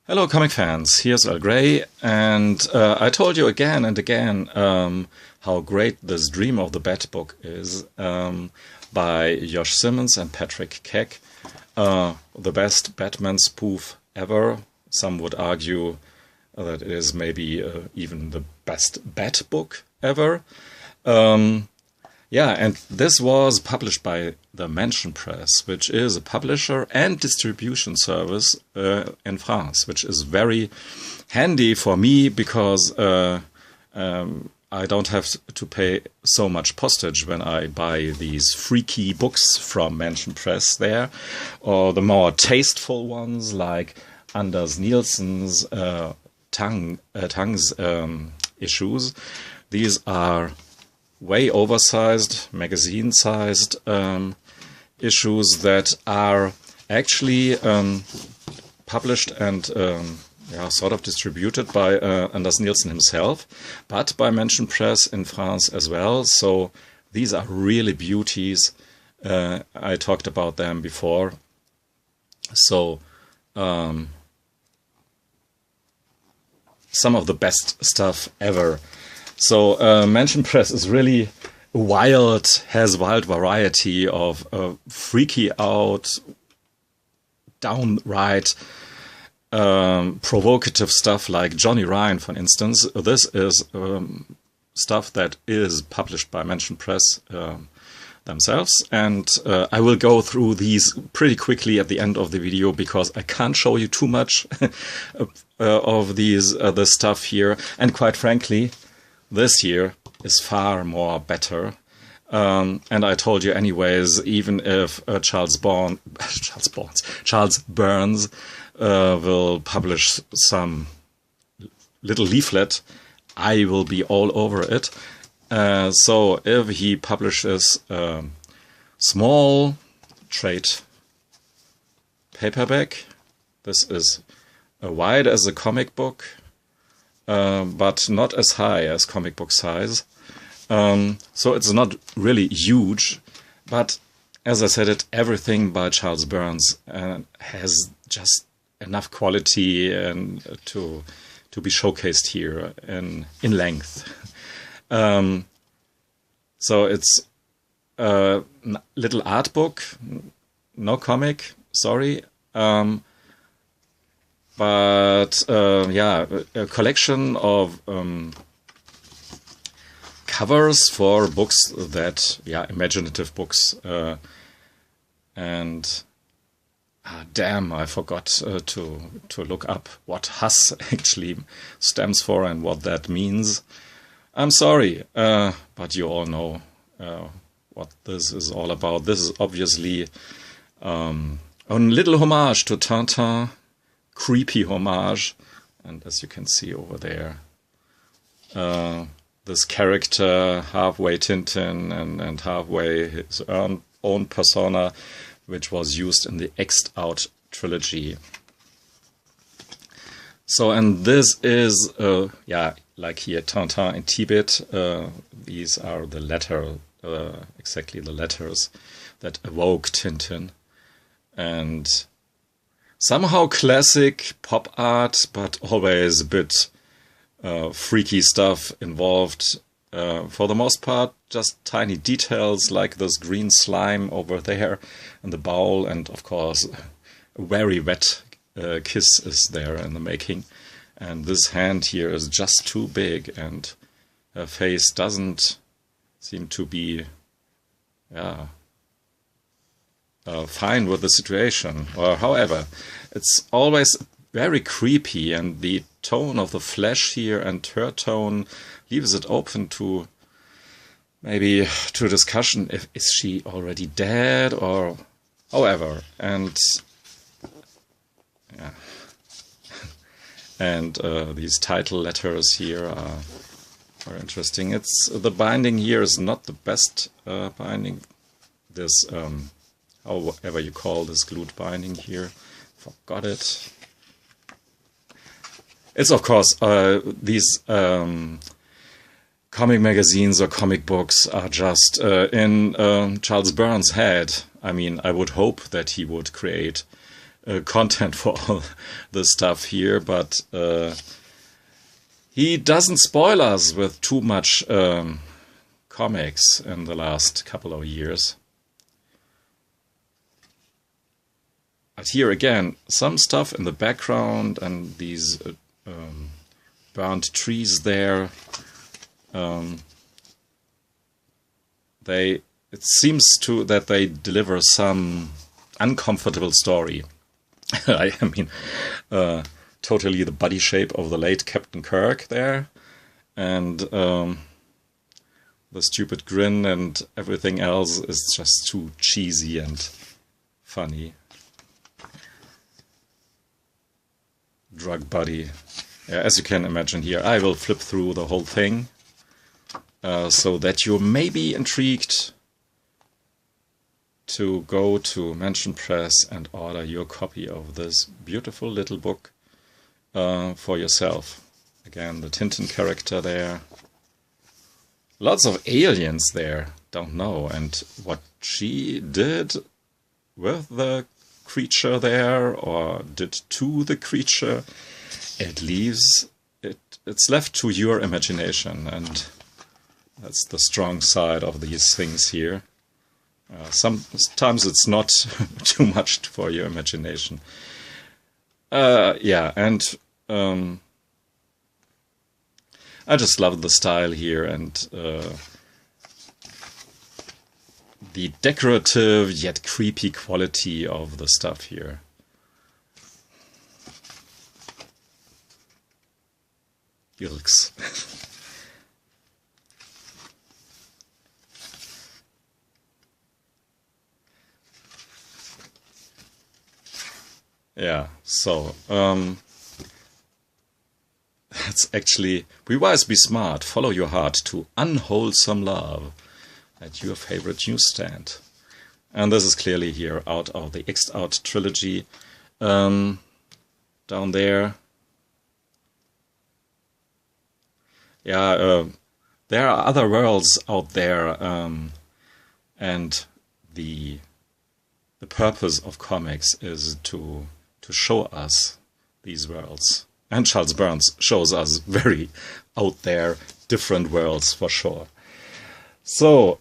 Hello, comic fans. Here's Earl Grey, and I told you again and again how great this Dream of the Bat book is by Josh Simmons and Patrick Keck. The best Batman spoof ever. Some would argue that it is maybe even the best Bat book ever. Yeah, and this was published by the Mansion Press, which is a publisher and distribution service in France, which is very handy for me because I don't have to pay so much postage when I buy these freaky books from Mansion Press there, or the more tasteful ones like Anders Nielsen's Tangs issues. These are way oversized, magazine-sized issues that are actually published and sort of distributed by Anders Nielsen himself, but by Mansion Press in France as well. So these are really beauties. I talked about them before. So some of the best stuff ever. So Mansion Press is really wild, has wild variety of freaky out, downright provocative stuff like Johnny Ryan, for instance. This is stuff that is published by Mansion Press themselves, and I will go through these pretty quickly at the end of the video because I can't show you too much of these the stuff here, and quite frankly, this here is far more better. And I told you anyways, even if Charles Burns will publish some little leaflet, I will be all over it. So if he publishes a small trade paperback, this is wide as a comic book, but not as high as comic book size. So it's not really huge, but as I said, everything by Charles Burns has just enough quality and to be showcased here in length. So it's a little art book, no comic, sorry. But a collection of covers for books that, imaginative books. And damn, I forgot to look up what Hass actually stands for and what that means. I'm sorry, but you all know what this is all about. This is obviously a little homage to Tintin. Creepy homage, and as you can see over there, this character, halfway Tintin and halfway his own persona, which was used in the X'd Out trilogy. So, and this is, like here, Tintin in Tibet. These are the exactly the letters that awoke Tintin, and somehow classic pop art, but always a bit freaky stuff involved. For the most part, just tiny details like this green slime over there in the bowl, and of course a very wet kiss is there in the making. And this hand here is just too big, and her face doesn't seem to be fine with the situation, or however, it's always very creepy, and the tone of the flesh here and her tone leaves it open to maybe to discussion if is she already dead or however, and and these title letters here are interesting. It's the binding here is not the best binding. This however you call this glued binding here, forgot it. It's of course these comic magazines or comic books are just in Charles Burns' head. I mean, I would hope that he would create content for all the stuff here, but he doesn't spoil us with too much comics in the last couple of years. But here again, some stuff in the background and these burnt trees there. It seems that they deliver some uncomfortable story. I mean, totally the body shape of the late Captain Kirk there, and the stupid grin and everything else is just too cheesy and funny. Drug buddy. Yeah, as you can imagine here, I will flip through the whole thing so that you may be intrigued to go to Mansion Press and order your copy of this beautiful little book for yourself. Again, the Tintin character there. Lots of aliens there, don't know. And what she did with the creature there, or did to the creature, it's left to your imagination, and that's the strong side of these things here. Sometimes it's not too much for your imagination. Yeah, and I just love the style here and the decorative yet creepy quality of the stuff here. Yilks. Yeah, so that's actually Be Wise, Be Smart, Follow Your Heart to Unwholesome Love at your favorite newsstand. And this is clearly here out of the X'd Out trilogy. Down there. Yeah, there are other worlds out there, and the purpose of comics is to show us these worlds. And Charles Burns shows us very out there, different worlds for sure. So,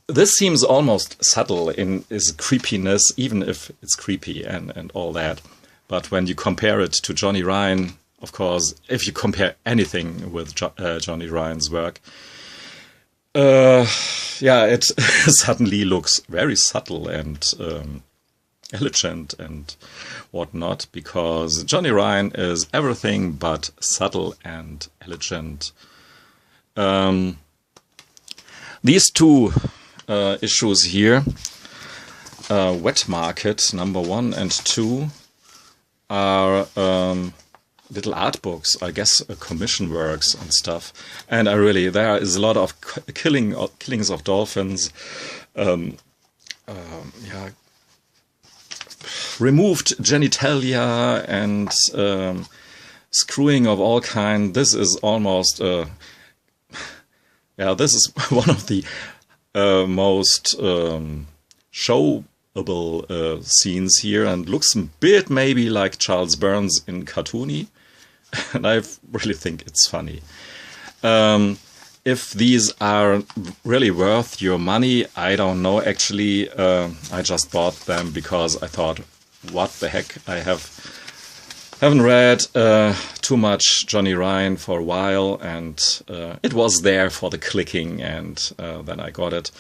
this seems almost subtle in its creepiness, even if it's creepy and all that. But when you compare it to Johnny Ryan, of course, if you compare anything with Johnny Ryan's work, yeah, it suddenly looks very subtle and elegant and whatnot, because Johnny Ryan is everything but subtle and elegant. These two issues here, Wet Market number 1 and 2, are little art books, I guess, commission works and stuff. And there is a lot of killings of dolphins, yeah, removed genitalia and screwing of all kind. This is almost, yeah, this is one of the most showable scenes here, and looks a bit maybe like Charles Burns in cartoony, and I really think it's funny. If these are really worth your money, I don't know. Actually, I just bought them because I thought, what the heck, I haven't read too much Johnny Ryan for a while, and it was there for the clicking, and then I got it.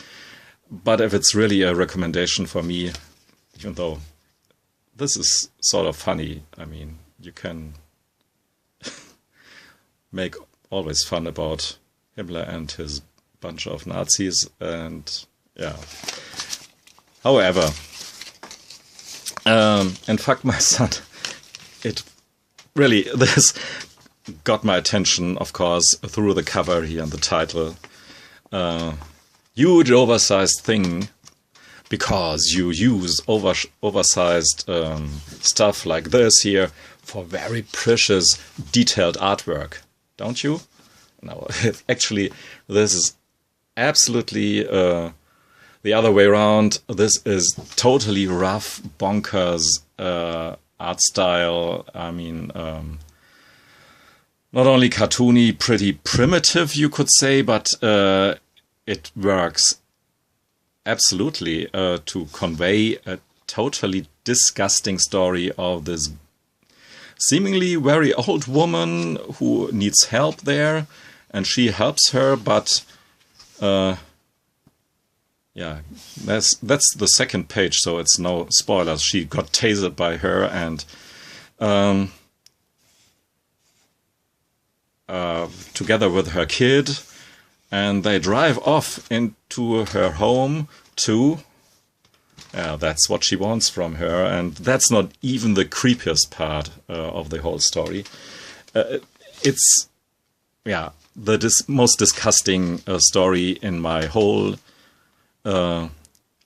But if it's really a recommendation for me, even though this is sort of funny, I mean, you can make always fun about Himmler and his bunch of Nazis, and yeah. However, and fuck my son, it really, this got my attention, of course, through the cover here and the title. Huge oversized thing, because you use oversized stuff like this here for very precious, detailed artwork, don't you? No, actually, this is absolutely the other way around. This is totally rough, bonkers art style. I mean, not only cartoony, pretty primitive, you could say, but it works absolutely to convey a totally disgusting story of this seemingly very old woman who needs help there, and she helps her, but yeah, that's the second page, so it's no spoilers. She got tasered by her, and together with her kid, and they drive off into her home to... that's what she wants from her, and that's not even the creepiest part of the whole story. It's, yeah, the most disgusting story in my whole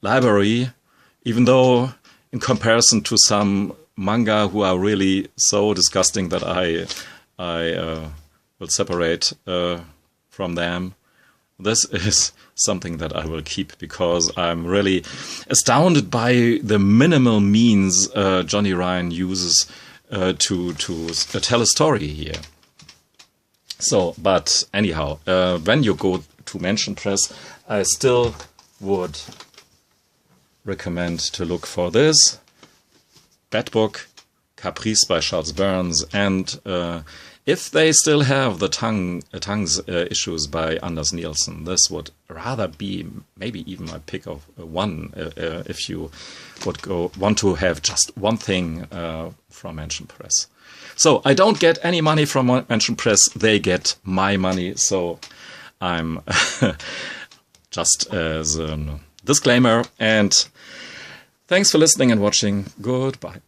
library, even though in comparison to some manga who are really so disgusting that I will separate from them. This is something that I will keep because I'm really astounded by the minimal means Johnny Ryan uses to tell a story here. So, but anyhow, when you go to Mansion Press, I still would recommend to look for this Bat Book, Caprice by Charles Burns, and if they still have the tongues issues by Anders Nielsen, this would rather be maybe even my pick of one if you would want to have just one thing from Mansion Press. So I don't get any money from Mansion Press; they get my money. So I'm just as a disclaimer. And thanks for listening and watching. Goodbye.